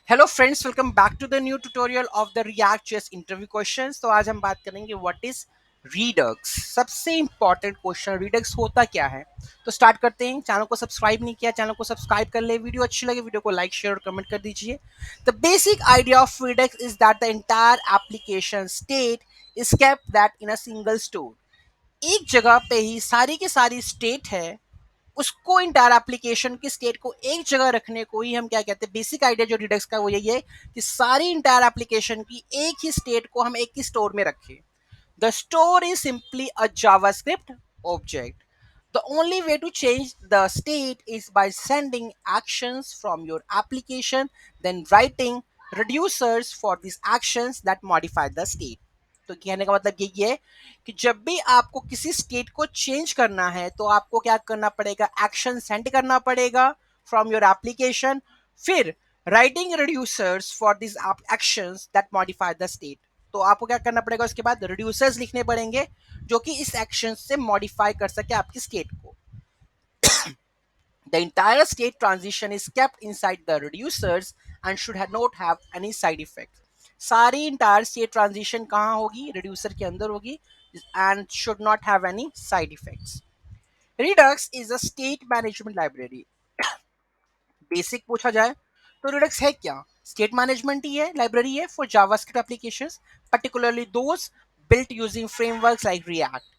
Hello friends, welcome back to the new tutorial of the React JS interview questions. तो आज हम बात करेंगे व्हाट इज रीडक्स। सबसे इंपॉर्टेंट क्वेश्चन, रीडक्स होता क्या है। तो स्टार्ट करते हैं। चैनल को सब्सक्राइब नहीं किया, चैनल को सब्सक्राइब कर ले। वीडियो अच्छी लगे वीडियो को लाइक शेयर और कमेंट कर दीजिए। The basic idea of reduce is that the entire application state is kept that in a single store. एक जगह पे ही सारी की सारी स्टेट है, उसको इंटायर एप्लीकेशन की स्टेट को एक जगह रखने को ही हम क्या कहते हैं। बेसिक आइडिया जो रिडक्स का वो यही है कि सारी इंटायर एप्लीकेशन की एक ही स्टेट को हम एक ही स्टोर में रखें। The store is simply a JavaScript object. The only way to change the state is by sending actions from your application, then writing reducers for these actions that modify the state. तो कहने का मतलब यही है कि जब भी आपको किसी स्टेट को चेंज करना है तो आपको क्या करना पड़ेगा, एक्शन सेंड करना पड़ेगा फ्रॉम योर एप्लीकेशन, फिर writing reducers for this actions that modify the state. तो आपको क्या करना पड़ेगा, उसके बाद रिड्यूसर्स लिखने पड़ेंगे जो कि इस एक्शन से मॉडिफाई कर सके आपकी स्टेट को। The entire state transition is kept inside the reducers and should not have any side effects. सारी इंटायर स्टेट ट्रांजिशन कहाँ होगी, रिड्यूसर के अंदर होगी, and should not have any side effects. Redux is a state management library. Basic पूछा जाए तो Redux है क्या, स्टेट मैनेजमेंट ही है, लाइब्रेरी है for JavaScript applications, particularly those built using frameworks like React.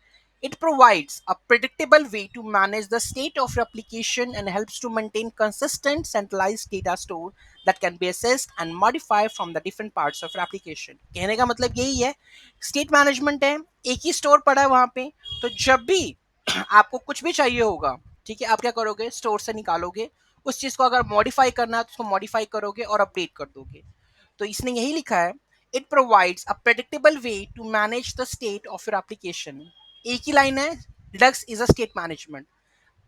It provides a predictable way to manage the state of your application and helps to maintain consistent centralized data store that can be accessed and modified from the different parts of your application. कहने का मतलब यही है, state management है, एक ही store पड़ा है वहां पे। तो जब भी आपको कुछ भी चाहिए होगा, ठीक है, आप क्या करोगे, स्टोर से निकालोगे उस चीज को, अगर मॉडिफाई करना है तो उसको मॉडिफाई करोगे और अपडेट कर दोगे। तो इसने यही लिखा है, it provides a predictable way to manage the state of your application. एक ही लाइन है, Redux is a state management,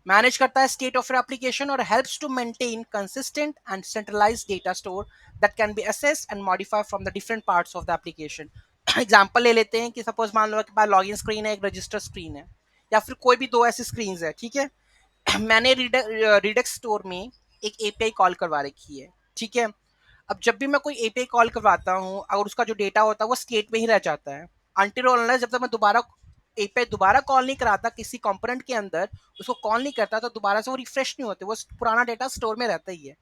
manage करता है स्टेट ऑफ योर एप्लीकेशन और helps to maintain consistent and centralised data store that can be accessed and modify from the different parts of the application. Example ले लेते हैं कि suppose मान लो कि पास login screen है, एक रजिस्टर स्क्रीन है, या फिर कोई भी दो ऐसी स्क्रीन है, ठीक है। मैंने रिडक्स स्टोर में एक एपीआई कॉल करवा रखी है, ठीक है। अब जब भी मैं कोई एपीआई कॉल करवाता हूँ, अगर उसका जो डेटा होता है वो स्टेट में ही रह जाता है, अनटिल और अनलेस जब तक मैं दोबारा एपीआई दोबारा कॉल नहीं कराता किसी कंपोनेंट के अंदर, उसको कॉल नहीं करता, तो दोबारा से वो रिफ्रेश नहीं होते, वो पुराना डेटा स्टोर में रहता ही है।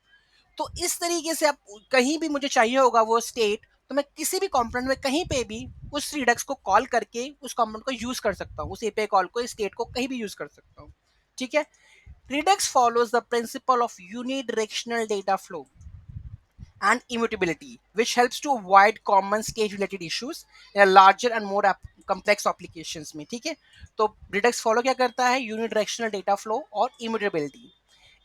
तो इस तरीके से आप कहीं भी मुझे चाहिए होगा वो स्टेट, तो मैं किसी भी कंपोनेंट में कहीं पे भी उस रिडक्स को कॉल करके उस कंपोनेंट को यूज कर सकता हूँ, उस एपीआई कॉल को, स्टेट को कहीं भी यूज कर सकता हूँ, ठीक है। Redux follows the principle of unidirectional data flow and immutability, which helps to avoid common state-related issues in a larger and more complex applications में, ठीक है। तो Redux follow क्या करता है, unidirectional data flow और immutability.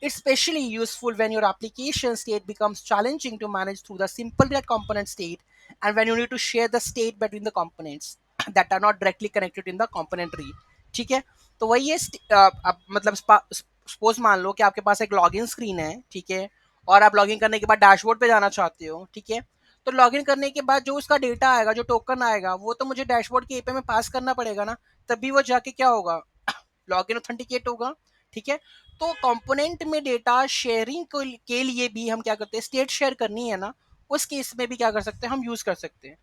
It's especially useful when your application state becomes challenging to manage through the simple component state, and when you need to share the state between the components that are not directly connected in the component tree, ठीक है। तो वही है, अब मतलब suppose मान लो कि आपके पास एक लॉगिन स्क्रीन है, ठीक है, और आप लॉगिन करने के बाद डैशबोर्ड पे जाना चाहते हो, ठीक है। तो लॉगिन करने के बाद जो उसका डेटा आएगा, जो टोकन आएगा, वो तो मुझे डैशबोर्ड के एपीआई में पास करना पड़ेगा ना, तभी वो जाके क्या होगा, लॉगिन ऑथेंटिकेट होगा, ठीक है। तो कंपोनेंट में डेटा शेयरिंग के लिए भी हम क्या करते हैं, स्टेट शेयर करनी है ना, उस केस में भी क्या कर सकते हैं, हम यूज कर सकते हैं।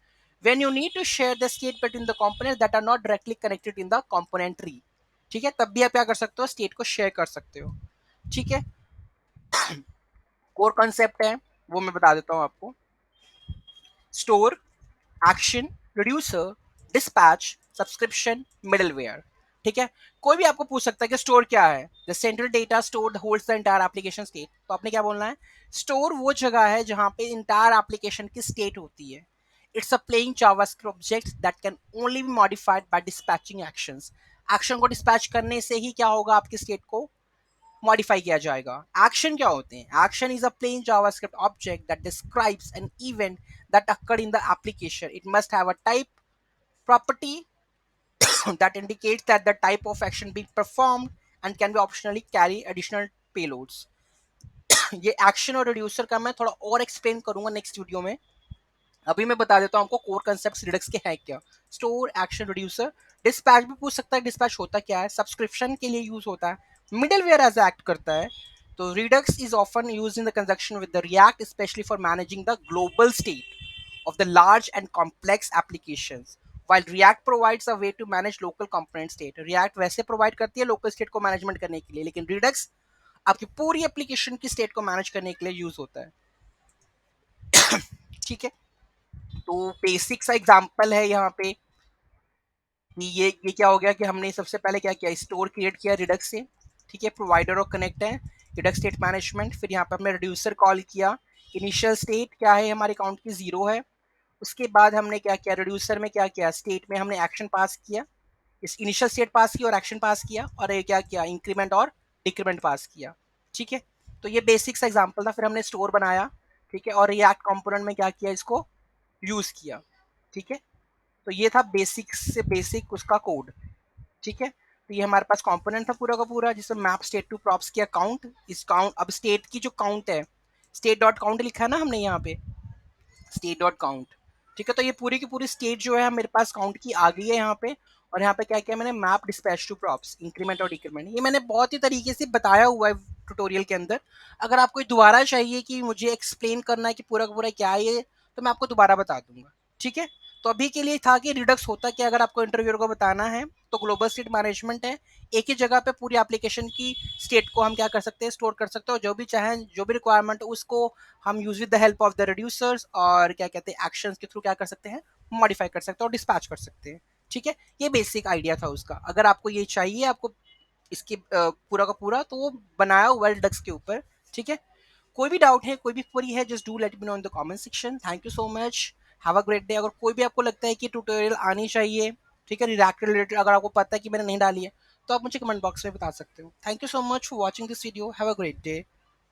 when you need to share the state between the components that are not directly connected in the component tree, ठीक है, तब भी आप क्या कर सकते हो, स्टेट को शेयर कर सकते हो, ठीक है। कोर कॉन्सेप्ट है वो मैं बता देता हूं आपको। Store, action, reducer, dispatch, subscription, middleware, ठीक है। कोई भी आपको पूछ सकता है कि स्टोर क्या है, the central data store holds the entire application state. तो आपने क्या बोलना है, स्टोर वो जगह है जहां पे इंटायर एप्लीकेशन की स्टेट होती है। It's a playing JavaScript object that can only be modified by dispatching actions. Action को डिस्पैच करने से ही क्या होगा, आपकी स्टेट को मॉडिफाई किया जाएगा। एक्शन क्या होते हैं, action is a plain JavaScript object that describes an event that occurred in the application. It must have a type property that indicates that the type of action being performed and can be optionally carry additional payloads. ये action और reducer का मैं थोड़ा और explain करूंगा next video में। अभी मैं बता देता हूं आपको कोर कंसेप्ट रिडक्स के हैं क्या। स्टोर, एक्शन, रिड्यूसर, डिस्पैच भी पूछ सकता है, डिस्पैच होता क्या है, सब्सक्रिप्शन के लिए यूज होता है, मिडलवेयर एज एक्ट करता है, तो Redux is often used in the conjunction with the React, especially for managing the global state of the large and complex applications. While React provides a way to manage local component state, React वैसे provide करती है local state को management करने के लिए, लेकिन Redux आपकी पूरी एप्लीकेशन की स्टेट को मैनेज करने के लिए यूज होता है. ठीक है, तो बेसिक सा एग्जांपल है यहाँ पे कि ये क्या हो गया कि हमने सबसे पहले क्या किया, स्टोर क्रिएट किया रिडक्स से. ठीक है, प्रोवाइडर और कनेक्ट है, रिडक्स स्टेट मैनेजमेंट. फिर यहाँ पे हमने रिड्यूसर कॉल किया. इनिशियल स्टेट क्या है हमारे अकाउंट की, जीरो है. उसके बाद हमने क्या किया, रिड्यूसर में क्या किया, स्टेट में हमने एक्शन पास किया, इस इनिशियल स्टेट पास किया और एक्शन पास किया, और ये क्या किया, इंक्रीमेंट और डिक्रीमेंट पास किया. ठीक है, तो ये बेसिक सा एग्जांपल था. फिर हमने स्टोर बनाया. ठीक है, और रिएक्ट कंपोनेंट में क्या किया, इसको यूज किया. ठीक है, तो ये था बेसिक से बेसिक उसका कोड. ठीक है, तो ये हमारे पास कंपोनेंट था पूरा का पूरा, जिसमें मैप स्टेट टू प्रॉप्स किया काउंट. इस काउंट, अब स्टेट की जो काउंट है, स्टेट डॉट काउंट लिखा है ना हमने यहाँ पे, स्टेट डॉट काउंट. ठीक है, तो ये पूरी की पूरी स्टेट जो है मेरे पास काउंट की आ गई है यहाँ पे. और यहाँ पे क्या किया मैंने, map dispatch to props, increment और डिक्रीमेंट. ये मैंने बहुत ही तरीके से बताया हुआ है ट्यूटोरियल के अंदर. अगर आपको दोबारा चाहिए कि मुझे एक्सप्लेन करना है कि पूरा का पूरा क्या है ये, तो मैं आपको दोबारा बता दूंगा. ठीक है, तो अभी के लिए था कि रिडक्स होता क्या, अगर आपको इंटरव्यूअर को बताना है, तो ग्लोबल स्टेट मैनेजमेंट है. एक ही जगह पे पूरी एप्लीकेशन की स्टेट को हम क्या कर सकते हैं, स्टोर कर सकते हो. जो भी चाहें, जो भी रिक्वायरमेंट उसको हम use with the help of the reducers और क्या कहते हैं एक्शंस के थ्रू क्या कर सकते हैं, मॉडिफाई कर सकते हैं और डिस्पैच कर सकते हैं. ठीक है, ये बेसिक आइडिया था उसका. अगर आपको ये चाहिए, आपको इसके पूरा का पूरा, तो वो बनाया हुआ है डक्स के ऊपर. ठीक है, कोई भी डाउट है, कोई भी क्वेरी है, just do let me know in the comment section. Thank you so much, have a great day. अगर कोई भी आपको लगता है कि ट्यूटोरियल आनी चाहिए, ठीक है, रिएक्ट रिलेटेड, अगर आपको पता है कि मैंने नहीं डाली है, तो आप मुझे कमेंट बॉक्स में बता सकते हो. Thank you so much for watching this video. Have a great day.